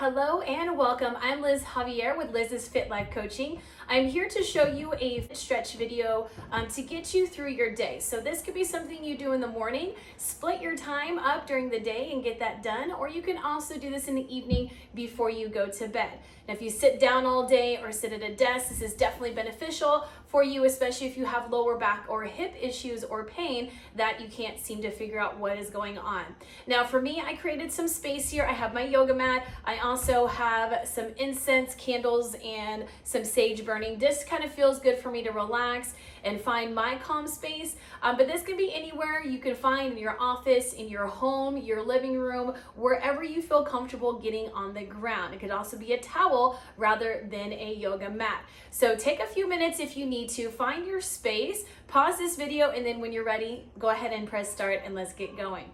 Hello and welcome. I'm Liz Javier with Liz's Fit Life Coaching. I'm here to show you a stretch video to get you through your day. So this could be something you do in the morning, split your time up during the day and get that done, or you can also do this in the evening before you go to bed. Now, if you sit down all day or sit at a desk, this is definitely beneficial for you, especially if you have lower back or hip issues or pain that you can't seem to figure out what is going on. Now, for me, I created some space here. I have my yoga mat. I also have some incense, candles, and some sage burning. This kind of feels good for me to relax and find my calm space. But this can be anywhere you can find, in your office, in your home, your living room, wherever you feel comfortable getting on the ground. It could also be a towel rather than a yoga mat. So take a few minutes if you need to, find your space, pause this video, and then when you're ready, go ahead and press start and let's get going.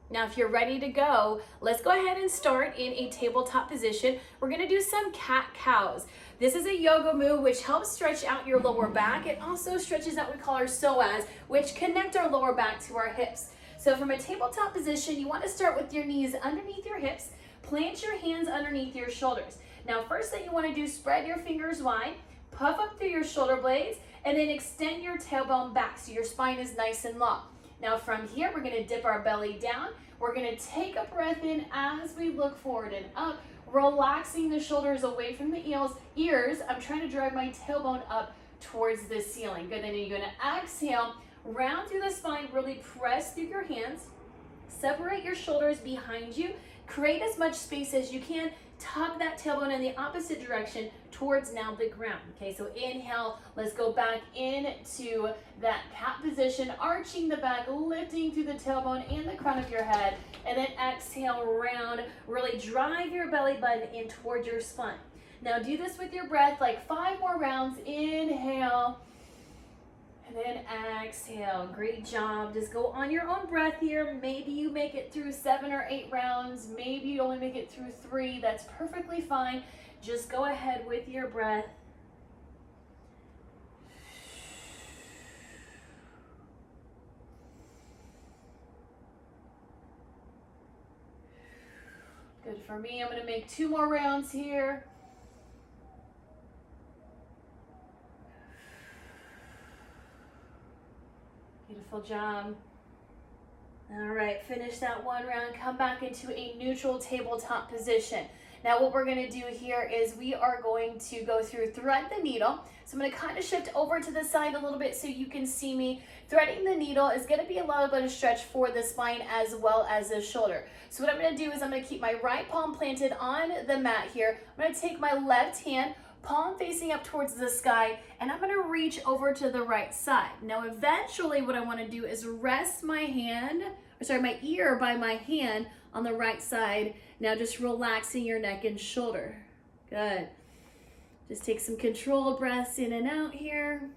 Now, if you're ready to go, let's go ahead and start in a tabletop position. We're gonna do some cat-cows. This is a yoga move which helps stretch out your lower back. It also stretches out what we call our psoas, which connect our lower back to our hips. So from a tabletop position, you wanna start with your knees underneath your hips, plant your hands underneath your shoulders. Now, first thing you wanna do, spread your fingers wide, puff up through your shoulder blades, and then extend your tailbone back so your spine is nice and long. Now from here, we're gonna dip our belly down. We're gonna take a breath in as we look forward and up, relaxing the shoulders away from the ears. I'm trying to drive my tailbone up towards the ceiling. Good, then you're gonna exhale, round through the spine, really press through your hands, separate your shoulders behind you, create as much space as you can, tug that tailbone in the opposite direction towards now the ground. Okay, so inhale, let's go back into that cat position, arching the back, lifting through the tailbone and the crown of your head, and then exhale, round, really drive your belly button in toward your spine. Now do this with your breath, like 5 more rounds. Inhale, and then exhale. Great job. Just go on your own breath here. Maybe you make it through 7 or 8 rounds. Maybe you only make it through 3. That's perfectly fine. Just go ahead with your breath. Good for me. I'm going to make 2 more rounds here. Beautiful job. All right, finish that 1 round. Come back into a neutral tabletop position. Now what we're gonna do here is we are going to go through thread the needle. So I'm gonna kind of shift over to the side a little bit so you can see me. Threading the needle is gonna be a little bit of stretch for the spine as well as the shoulder. So what I'm gonna do is I'm gonna keep my right palm planted on the mat here. I'm gonna take my left hand, palm facing up towards the sky, and I'm gonna reach over to the right side. Now eventually what I wanna do is rest my my ear by my hand on the right side. Now just relaxing your neck and shoulder. Good. Just take some controlled breaths in and out here.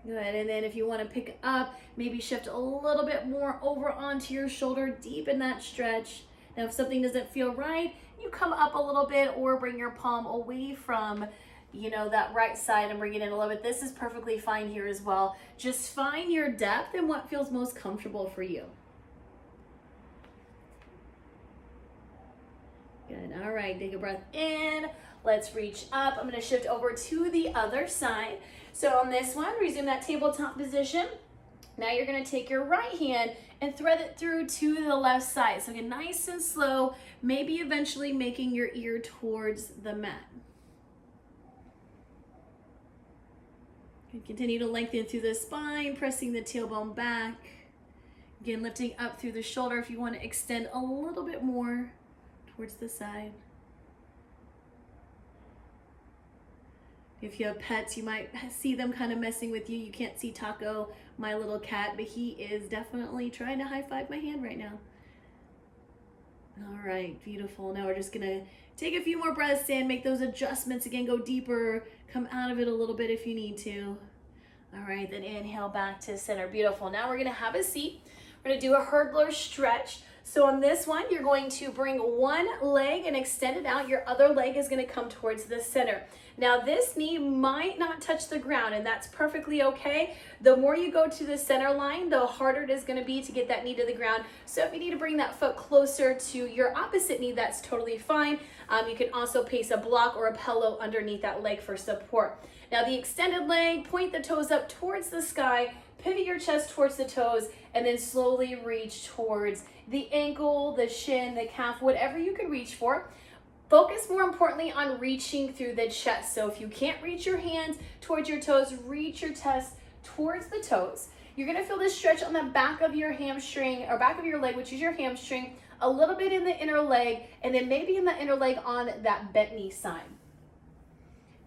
Good, and then if you wanna pick up, maybe shift a little bit more over onto your shoulder, deepen that stretch. Now if something doesn't feel right, you come up a little bit or bring your palm away from that right side and bring it in a little bit. This is perfectly fine here as well. Just find your depth and what feels most comfortable for you. Good, all right, take a breath in. Let's reach up. I'm gonna shift over to the other side. So on this one, resume that tabletop position. Now you're gonna take your right hand and thread it through to the left side. So get nice and slow, maybe eventually making your ear towards the mat. Continue to lengthen through the spine, pressing the tailbone back. Again, lifting up through the shoulder if you want to extend a little bit more towards the side. If you have pets, you might see them kind of messing with you. You can't see Taco, my little cat, but he is definitely trying to high five my hand right now. All right, beautiful. Now we're just gonna take a few more breaths in, make those adjustments again, go deeper, come out of it a little bit if you need to. All right, then inhale back to center. Beautiful. Now we're gonna have a seat. We're gonna do a hurdler stretch. So on this one, you're going to bring one leg and extend it out. Your other leg is going to come towards the center. Now this knee might not touch the ground, and that's perfectly okay. The more you go to the center line, the harder it is going to be to get that knee to the ground. So if you need to bring that foot closer to your opposite knee, that's totally fine. You can also place a block or a pillow underneath that leg for support. Now the extended leg, point the toes up towards the sky, pivot your chest towards the toes, and then slowly reach towards the ankle, the shin, the calf, whatever you can reach for. Focus more importantly on reaching through the chest. So if you can't reach your hands towards your toes, reach your chest towards the toes. You're gonna feel this stretch on the back of your hamstring, or back of your leg, which is your hamstring, a little bit in the inner leg, and then maybe in the inner leg on that bent knee side.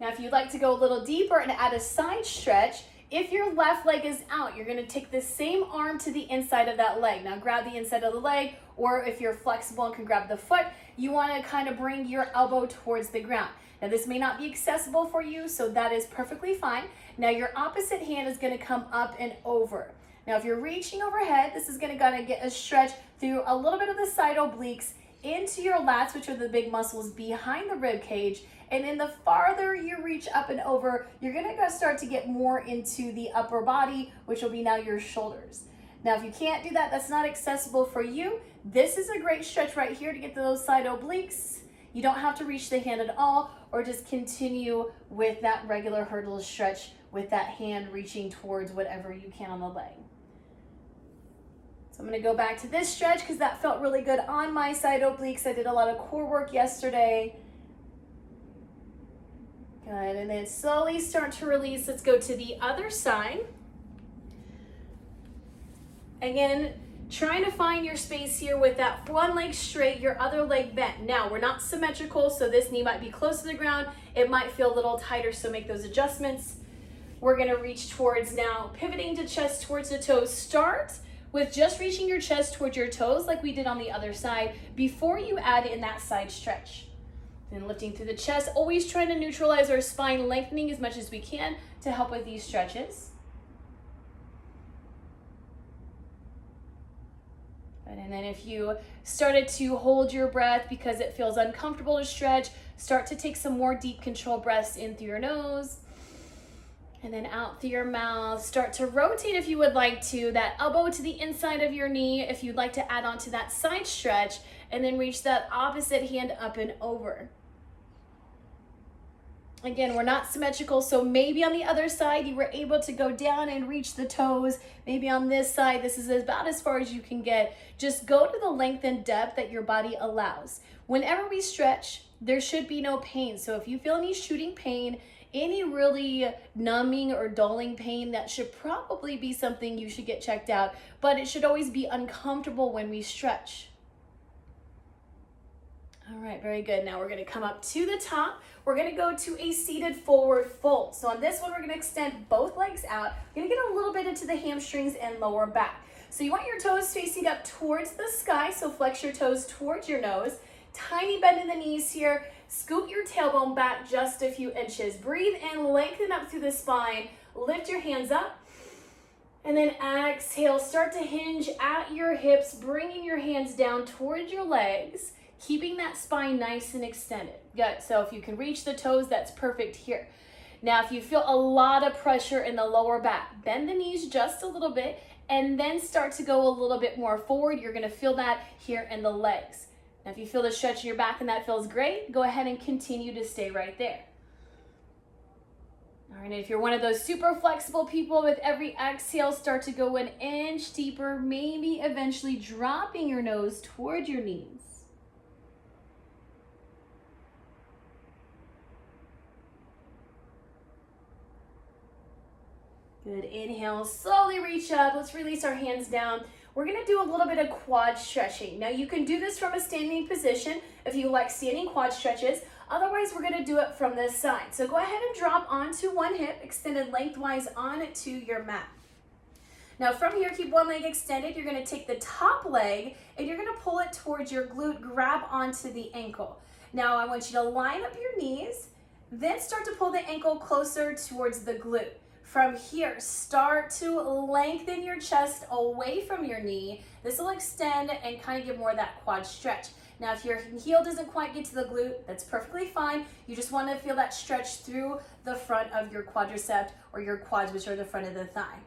Now, if you'd like to go a little deeper and add a side stretch, if your left leg is out, you're gonna take the same arm to the inside of that leg. Now grab the inside of the leg, or if you're flexible and can grab the foot, you wanna kind of bring your elbow towards the ground. Now this may not be accessible for you, so that is perfectly fine. Now your opposite hand is gonna come up and over. Now if you're reaching overhead, this is gonna get a stretch through a little bit of the side obliques into your lats, which are the big muscles behind the rib cage. And then the farther you reach up and over, you're gonna start to get more into the upper body, which will be now your shoulders. Now, if you can't do that, that's not accessible for you, this is a great stretch right here to get to those side obliques. You don't have to reach the hand at all, or just continue with that regular hurdle stretch with that hand reaching towards whatever you can on the leg. So I'm gonna go back to this stretch because that felt really good on my side obliques. I did a lot of core work yesterday. Good, and then slowly start to release. Let's go to the other side. Again, trying to find your space here with that one leg straight, your other leg bent. Now, we're not symmetrical, so this knee might be close to the ground. It might feel a little tighter, so make those adjustments. We're gonna reach towards now, pivoting to chest towards the toes. Start with just reaching your chest towards your toes like we did on the other side before you add in that side stretch. Then lifting through the chest, always trying to neutralize our spine, lengthening as much as we can to help with these stretches. And then if you started to hold your breath because it feels uncomfortable to stretch, start to take some more deep controlled breaths in through your nose and then out through your mouth. Start to rotate if you would like to, that elbow to the inside of your knee if you'd like to add on to that side stretch, and then reach that opposite hand up and over. Again, we're not symmetrical, so maybe on the other side you were able to go down and reach the toes. Maybe on this side, this is about as far as you can get. Just go to the length and depth that your body allows. Whenever we stretch, there should be no pain. So if you feel any shooting pain, any really numbing or dulling pain, that should probably be something you should get checked out, but it should always be uncomfortable when we stretch. All right, very good. Now we're gonna come up to the top. We're gonna go to a seated forward fold. So on this one, we're gonna extend both legs out. You're gonna get a little bit into the hamstrings and lower back. So you want your toes facing up towards the sky, so flex your toes towards your nose. Tiny bend in the knees here. Scoot your tailbone back just a few inches. Breathe in, lengthen up through the spine. Lift your hands up. And then exhale, start to hinge at your hips, bringing your hands down towards your legs, keeping that spine nice and extended. Good, so if you can reach the toes, that's perfect here. Now, if you feel a lot of pressure in the lower back, bend the knees just a little bit and then start to go a little bit more forward. You're gonna feel that here in the legs. Now, if you feel the stretch in your back and that feels great, go ahead and continue to stay right there. All right, and if you're one of those super flexible people, with every exhale, start to go an inch deeper, maybe eventually dropping your nose towards your knees. Good, inhale, slowly reach up. Let's release our hands down. We're gonna do a little bit of quad stretching. Now you can do this from a standing position if you like standing quad stretches. Otherwise, we're gonna do it from this side. So go ahead and drop onto one hip, extended lengthwise onto your mat. Now from here, keep one leg extended. You're gonna take the top leg and you're gonna pull it towards your glute, grab onto the ankle. Now I want you to line up your knees, then start to pull the ankle closer towards the glute. From here, start to lengthen your chest away from your knee. This will extend and kind of give more of that quad stretch. Now, if your heel doesn't quite get to the glute, that's perfectly fine. You just want to feel that stretch through the front of your quadricep or your quads, which are the front of the thigh.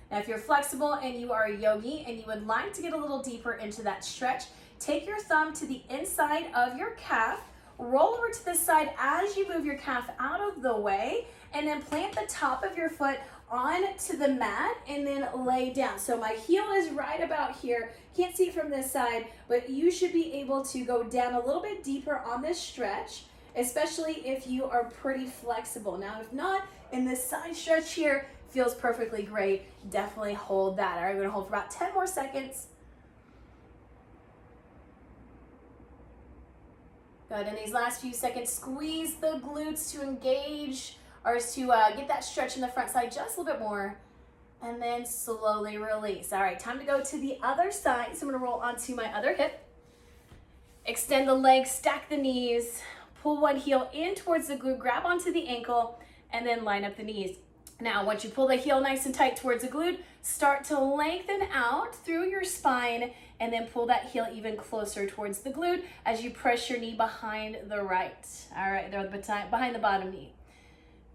Now, if you're flexible and you are a yogi and you would like to get a little deeper into that stretch, take your thumb to the inside of your calf, roll over to the side as you move your calf out of the way, and then plant the top of your foot onto the mat and then lay down. So my heel is right about here. Can't see from this side, but you should be able to go down a little bit deeper on this stretch, especially if you are pretty flexible. Now, if not, in this side stretch here, feels perfectly great. Definitely hold that. All right, we're gonna hold for about 10 more seconds. Good, in these last few seconds, squeeze the glutes to engage or to get that stretch in the front side just a little bit more, and then slowly release. All right, time to go to the other side. So I'm gonna roll onto my other hip. Extend the legs, stack the knees, pull one heel in towards the glute, grab onto the ankle, and then line up the knees. Now, once you pull the heel nice and tight towards the glute, start to lengthen out through your spine and then pull that heel even closer towards the glute as you press your knee behind the right. All right, behind the bottom knee.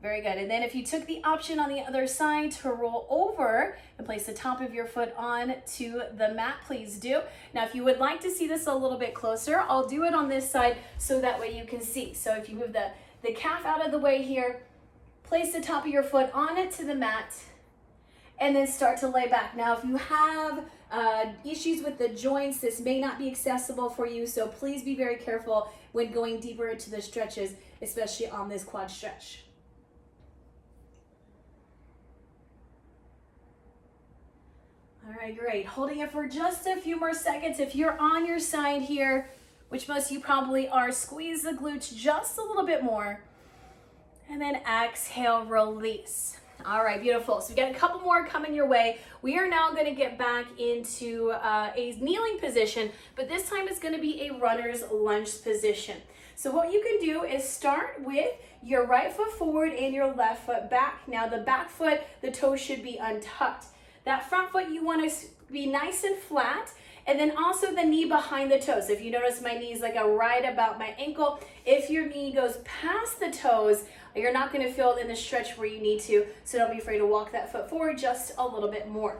Very good. And then if you took the option on the other side to roll over and place the top of your foot on to the mat, please do. Now, if you would like to see this a little bit closer, I'll do it on this side so that way you can see. So if you move the calf out of the way here, place the top of your foot on it to the mat, and then start to lay back. Now, if you have issues with the joints, this may not be accessible for you, so please be very careful when going deeper into the stretches, especially on this quad stretch. All right, great. Holding it for just a few more seconds. If you're on your side here, which most of you probably are, squeeze the glutes just a little bit more. And then exhale, release. All right, beautiful. So we got a couple more coming your way. We are now gonna get back into a kneeling position, but this time it's gonna be a runner's lunge position. So what you can do is start with your right foot forward and your left foot back. Now the back foot, the toes should be untucked. That front foot, you wanna be nice and flat, and then also the knee behind the toes. If you notice my knee is like right about my ankle, if your knee goes past the toes, you're not gonna feel it in the stretch where you need to, so don't be afraid to walk that foot forward just a little bit more.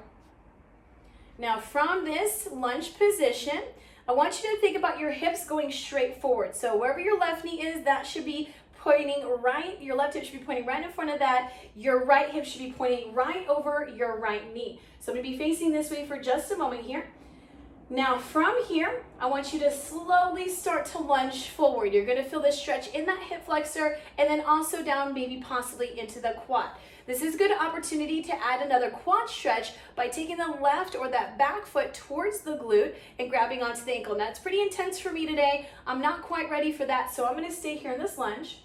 Now from this lunge position, I want you to think about your hips going straight forward. So wherever your left knee is, that should be pointing right, your left hip should be pointing right in front of that. Your right hip should be pointing right over your right knee. So I'm gonna be facing this way for just a moment here. Now from here, I want you to slowly start to lunge forward. You're gonna feel this stretch in that hip flexor and then also down, maybe possibly into the quad. This is a good opportunity to add another quad stretch by taking the left or that back foot towards the glute and grabbing onto the ankle. Now it's pretty intense for me today. I'm not quite ready for that, so I'm gonna stay here in this lunge.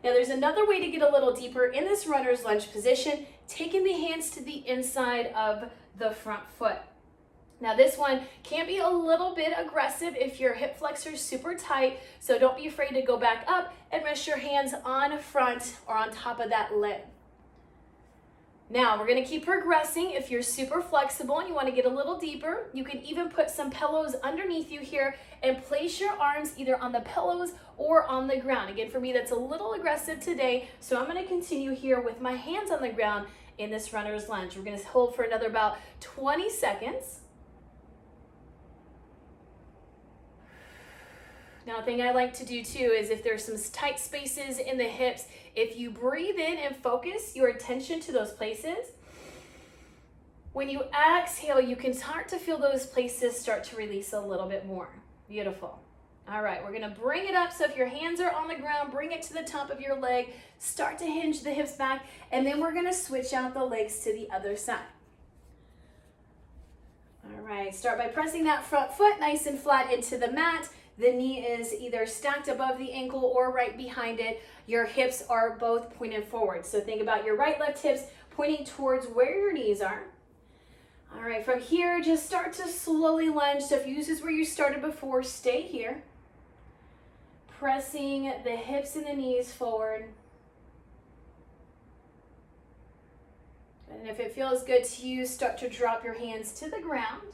Now there's another way to get a little deeper in this runner's lunge position, taking the hands to the inside of the front foot. Now this one can be a little bit aggressive if your hip flexor is super tight, so don't be afraid to go back up and rest your hands on front or on top of that leg. Now we're gonna keep progressing. If you're super flexible and you wanna get a little deeper, you can even put some pillows underneath you here and place your arms either on the pillows or on the ground. Again, for me, that's a little aggressive today, so I'm gonna continue here with my hands on the ground in this runner's lunge. We're gonna hold for another about 20 seconds. Now, a thing I like to do too is if there's some tight spaces in the hips, if you breathe in and focus your attention to those places, when you exhale, you can start to feel those places start to release a little bit more. Beautiful. All right, we're gonna bring it up. So if your hands are on the ground, bring it to the top of your leg, start to hinge the hips back, and then we're gonna switch out the legs to the other side. All right, start by pressing that front foot nice and flat into the mat. The knee is either stacked above the ankle or right behind it. Your hips are both pointed forward. So think about your right, left hips pointing towards where your knees are. All right, from here, just start to slowly lunge. So if this is where you started before, stay here. Pressing the hips and the knees forward. And if it feels good to you, start to drop your hands to the ground.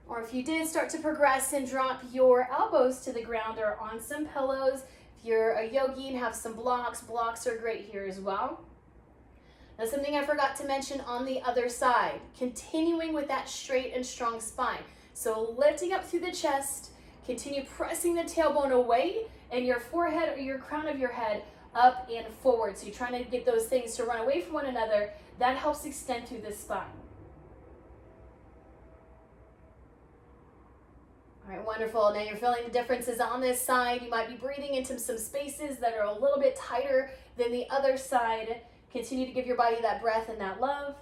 Or if you did start to progress and drop your elbows to the ground or on some pillows. If you're a yogi and have some blocks are great here as well. Now, something I forgot to mention on the other side, continuing with that straight and strong spine. So lifting up through the chest, continue pressing the tailbone away and your forehead or your crown of your head up and forward. So you're trying to get those things to run away from one another. That helps extend through the spine. All right, wonderful. Now you're feeling the differences on this side. You might be breathing into some spaces that are a little bit tighter than the other side. Continue to give your body that breath and that love.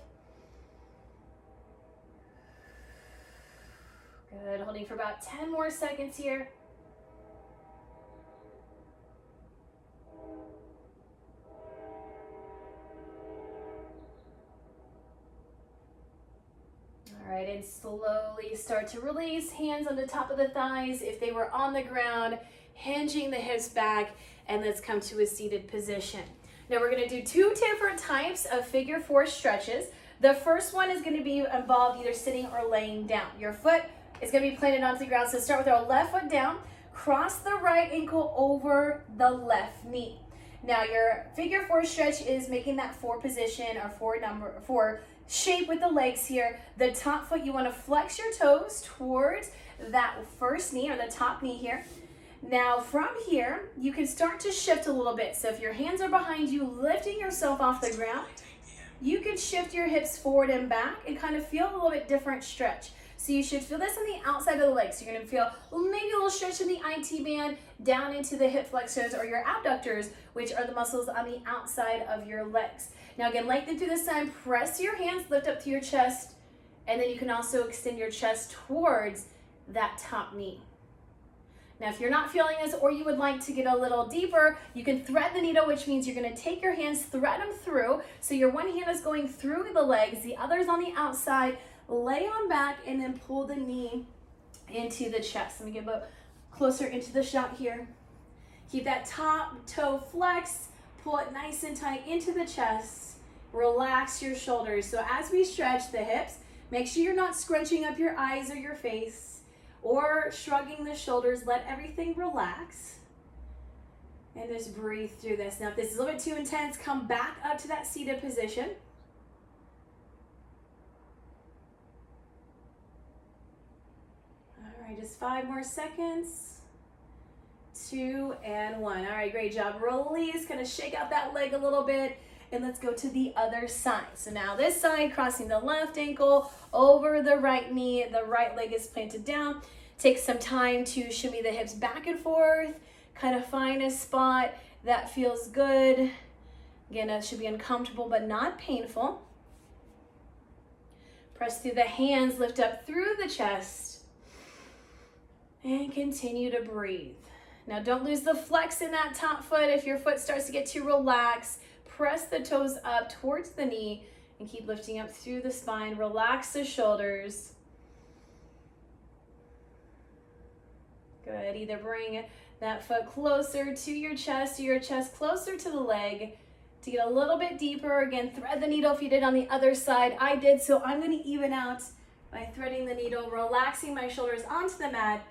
Good, holding for about 10 more seconds here. All right, and slowly start to release. Hands on the top of the thighs. If they were on the ground, hinging the hips back, and let's come to a seated position. Now we're gonna do two different types of figure four stretches. The first one is gonna be involved either sitting or laying down. Your foot is gonna be planted onto the ground. So start with our left foot down, cross the right ankle over the left knee. Now your figure four stretch is making that four position or four shape with the legs here. The top foot, you wanna flex your toes towards that first knee or the top knee here. Now from here, you can start to shift a little bit. So if your hands are behind you, lifting yourself off the ground, you can shift your hips forward and back and kind of feel a little bit different stretch. So you should feel this on the outside of the legs. So you're gonna feel maybe a little stretch in the IT band down into the hip flexors or your abductors, which are the muscles on the outside of your legs. Now again, lengthen through the spine, press your hands, lift up to your chest, and then you can also extend your chest towards that top knee. Now, if you're not feeling this or you would like to get a little deeper, you can thread the needle, which means you're gonna take your hands, thread them through. So your one hand is going through the legs, the other is on the outside, lay on back, and then pull the knee into the chest. Let me get a little closer into the shot here. Keep that top toe flex, pull it nice and tight into the chest, relax your shoulders. So as we stretch the hips, make sure you're not scrunching up your eyes or your face, or shrugging the shoulders. Let everything relax and just breathe through this. Now if this is a little bit too intense, come back up to that seated position. All right, just 5 more seconds. 2 and 1. All right, great job. Release, kind of shake out that leg a little bit. And let's go to the other side. So now this side, crossing the left ankle over the right knee, the right leg is planted down. Take some time to shimmy the hips back and forth, kind of find a spot that feels good. Again, that should be uncomfortable but not painful. Press through the hands, lift up through the chest, and continue to breathe. Now don't lose the flex in that top foot. If your foot starts to get too relaxed, press the toes up towards the knee and keep lifting up through the spine. Relax the shoulders. Good. Either bring that foot closer to your chest or your chest closer to the leg to get a little bit deeper. Again, thread the needle if you did on the other side. I did, so I'm going to even out by threading the needle, relaxing my shoulders onto the mat,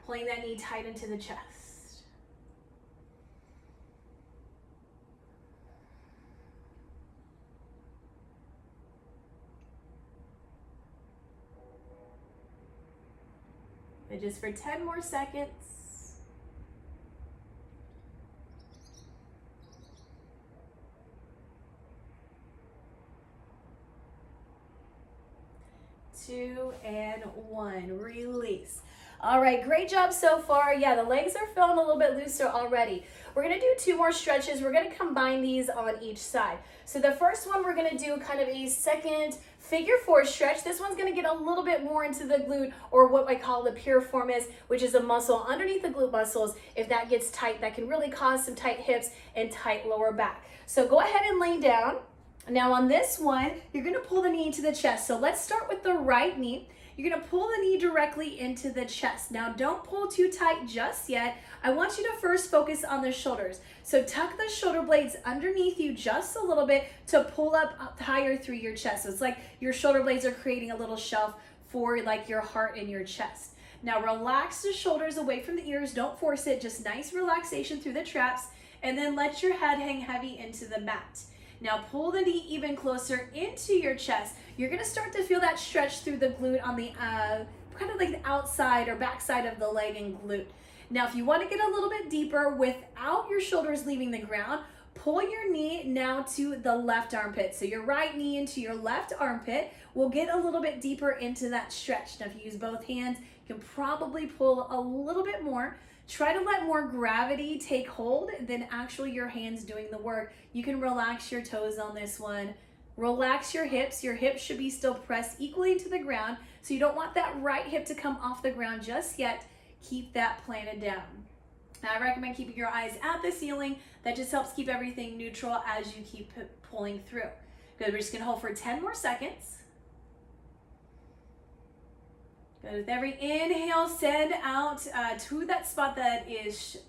pulling that knee tight into the chest. And just for 10 more seconds. Two and one, release. All right, great job so far. Yeah, the legs are feeling a little bit looser already. We're gonna do 2 more stretches. We're gonna combine these on each side. So the first one, we're gonna do kind of a second figure 4 stretch. This one's gonna get a little bit more into the glute, or what I call the piriformis, which is a muscle underneath the glute muscles. If that gets tight, that can really cause some tight hips and tight lower back. So go ahead and lay down. Now on this one, you're gonna pull the knee into the chest. So let's start with the right knee. you're gonna pull the knee directly into the chest. Now don't pull too tight just yet. I want you to first focus on the shoulders. So tuck the shoulder blades underneath you just a little bit to pull up higher through your chest. So it's like your shoulder blades are creating a little shelf for like your heart and your chest. Now relax the shoulders away from the ears. Don't force it, just nice relaxation through the traps, and then let your head hang heavy into the mat. Now pull the knee even closer into your chest. You're gonna start to feel that stretch through the glute on the kind of like the outside or backside of the leg and glute. Now if you want to get a little bit deeper without your shoulders leaving the ground, pull your knee now to the left armpit. So your right knee into your left armpit will get a little bit deeper into that stretch. Now if you use both hands, you can probably pull a little bit more. Try to let more gravity take hold than actually your hands doing the work. You can relax your toes on this one. Relax your hips. Your hips should be still pressed equally to the ground. So you don't want that right hip to come off the ground just yet. Keep that planted down. Now I recommend keeping your eyes at the ceiling. That just helps keep everything neutral as you keep pulling through. Good, we're just gonna hold for 10 more seconds. Good, with every inhale, send out to that spot that is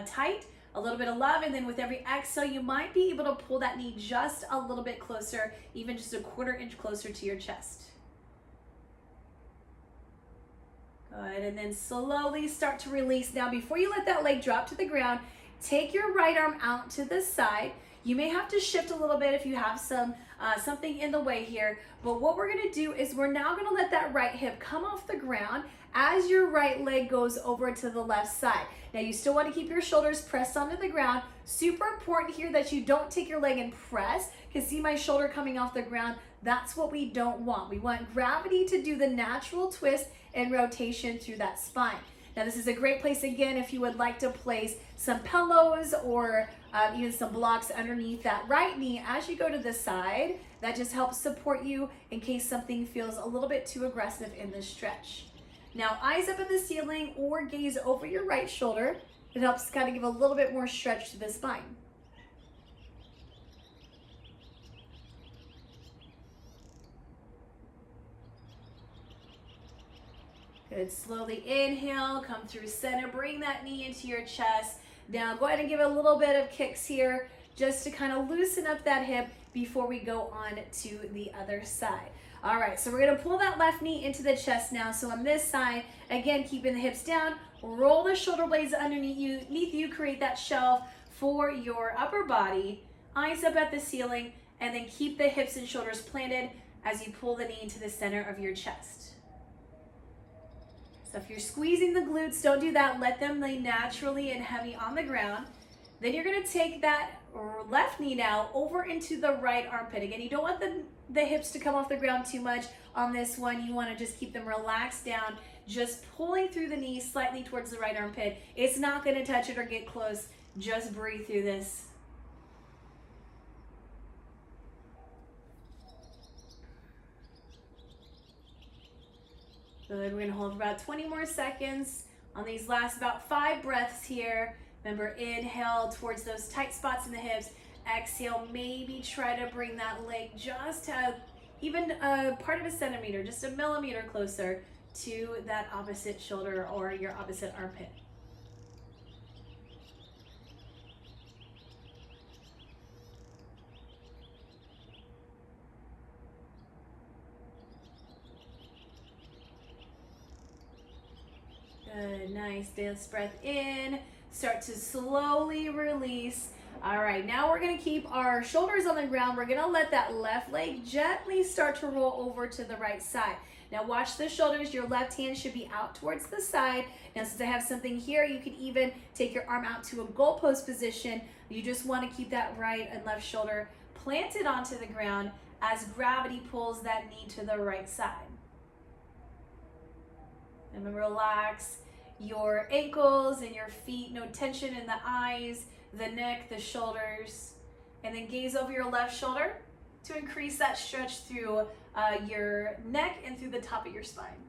tight, a little bit of love, and then with every exhale, you might be able to pull that knee just a little bit closer, even just a 1/4 inch closer to your chest. Good, and then slowly start to release. Now, before you let that leg drop to the ground, take your right arm out to the side. You may have to shift a little bit if you have something in the way here, but what we're gonna do is we're now gonna let that right hip come off the ground as your right leg goes over to the left side. Now you still wanna keep your shoulders pressed onto the ground. Super important here that you don't take your leg and press. You can see my shoulder coming off the ground. That's what we don't want. We want gravity to do the natural twist and rotation through that spine. Now this is a great place again if you would like to place some pillows or even some blocks underneath that right knee as you go to the side. That just helps support you in case something feels a little bit too aggressive in this stretch. Now eyes up at the ceiling or gaze over your right shoulder. It helps kind of give a little bit more stretch to the spine. Good, slowly inhale, come through center, bring that knee into your chest. Now go ahead and give a little bit of kicks here just to kind of loosen up that hip before we go on to the other side. All right, so we're gonna pull that left knee into the chest now. So on this side, again, keeping the hips down, roll the shoulder blades underneath you, create that shelf for your upper body, eyes up at the ceiling, and then keep the hips and shoulders planted as you pull the knee into the center of your chest. So if you're squeezing the glutes, don't do that. Let them lay naturally and heavy on the ground. Then you're gonna take that left knee now over into the right armpit. Again, you don't want the hips to come off the ground too much on this one. You wanna just keep them relaxed down, just pulling through the knee slightly towards the right armpit. It's not gonna touch it or get close. Just breathe through this. Good, we're gonna hold for about 20 more seconds on these last about 5 breaths here. Remember, inhale towards those tight spots in the hips. Exhale, maybe try to bring that leg just even a part of a centimeter, just a millimeter closer to that opposite shoulder or your opposite armpit. Good, nice, dance breath in. Start to slowly release. All right, now we're gonna keep our shoulders on the ground. We're gonna let that left leg gently start to roll over to the right side. Now watch the shoulders. Your left hand should be out towards the side. Now since I have something here, you can even take your arm out to a goalpost position. You just wanna keep that right and left shoulder planted onto the ground as gravity pulls that knee to the right side. And then relax your ankles and your feet, no tension in the eyes, the neck, the shoulders, and then gaze over your left shoulder to increase that stretch through your neck and through the top of your spine.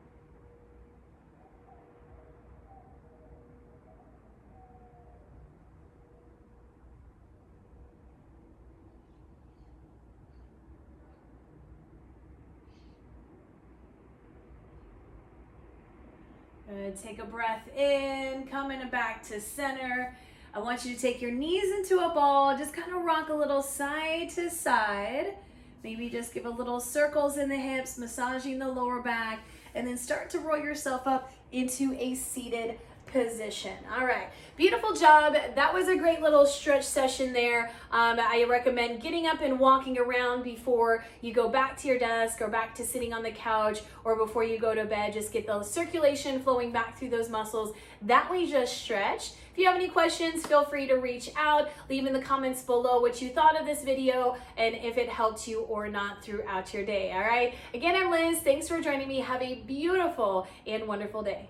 Good. Take a breath in, coming back to center. I want you to take your knees into a ball, just kind of rock a little side to side. Maybe just give a little circles in the hips, massaging the lower back, and then start to roll yourself up into a seated position. All right, beautiful job. That was a great little stretch session there. I recommend getting up and walking around before you go back to your desk or back to sitting on the couch or before you go to bed. Just get the circulation flowing back through those muscles. That way, just stretch. If you have any questions, feel free to reach out. Leave in the comments below what you thought of this video and if it helped you or not throughout your day. All right, again, I'm Liz. Thanks for joining me. Have a beautiful and wonderful day.